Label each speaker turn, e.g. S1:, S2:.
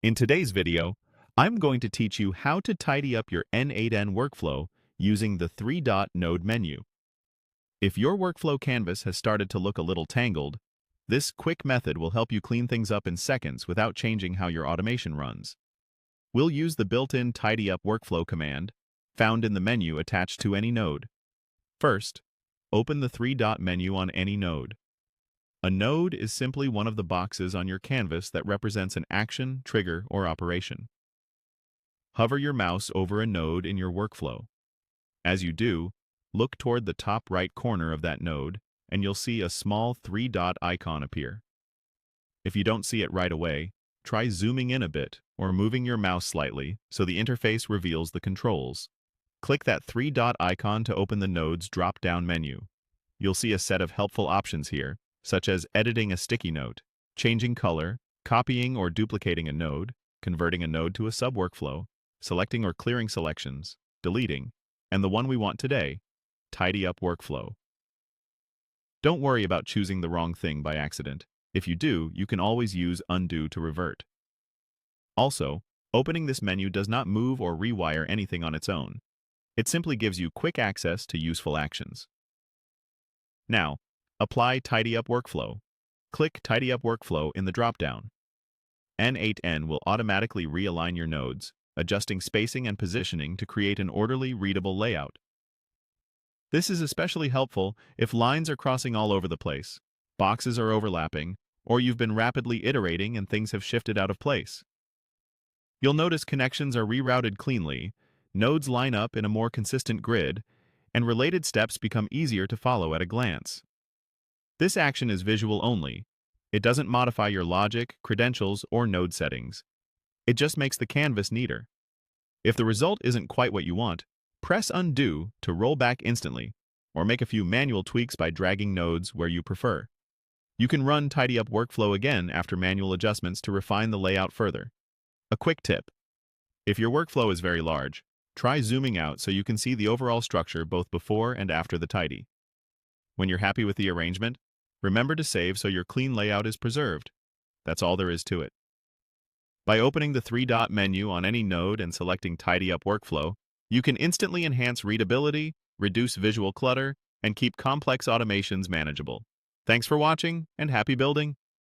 S1: In today's video, I'm going to teach you how to tidy up your n8n workflow using the three-dot node menu. If your workflow canvas has started to look a little tangled, this quick method will help you clean things up in seconds without changing how your automation runs. We'll use the built-in Tidy Up Workflow command, found in the menu attached to any node. First, open the three-dot menu on any node. A node is simply one of the boxes on your canvas that represents an action, trigger, or operation. Hover your mouse over a node in your workflow. As you do, look toward the top right corner of that node, and you'll see a small three-dot icon appear. If you don't see it right away, try zooming in a bit or moving your mouse slightly so the interface reveals the controls. Click that three-dot icon to open the node's drop-down menu. You'll see a set of helpful options here, such as editing a sticky note, changing color, copying or duplicating a node, converting a node to a sub-workflow, selecting or clearing selections, deleting, and the one we want today, Tidy Up Workflow. Don't worry about choosing the wrong thing by accident. If you do, you can always use Undo to revert. Also, opening this menu does not move or rewire anything on its own. It simply gives you quick access to useful actions. Now, apply Tidy Up Workflow. Click Tidy Up Workflow in the drop-down. n8n will automatically realign your nodes, adjusting spacing and positioning to create an orderly, readable layout. This is especially helpful if lines are crossing all over the place, boxes are overlapping, or you've been rapidly iterating and things have shifted out of place. You'll notice connections are rerouted cleanly, nodes line up in a more consistent grid, and related steps become easier to follow at a glance. This action is visual only. It doesn't modify your logic, credentials, or node settings. It just makes the canvas neater. If the result isn't quite what you want, press Undo to roll back instantly, or make a few manual tweaks by dragging nodes where you prefer. You can run Tidy Up Workflow again after manual adjustments to refine the layout further. A quick tip: if your workflow is very large, try zooming out so you can see the overall structure both before and after the tidy. When you're happy with the arrangement, remember to save so your clean layout is preserved. That's all there is to it. By opening the three-dot menu on any node and selecting Tidy Up Workflow, you can instantly enhance readability, reduce visual clutter, and keep complex automations manageable. Thanks for watching, and happy building!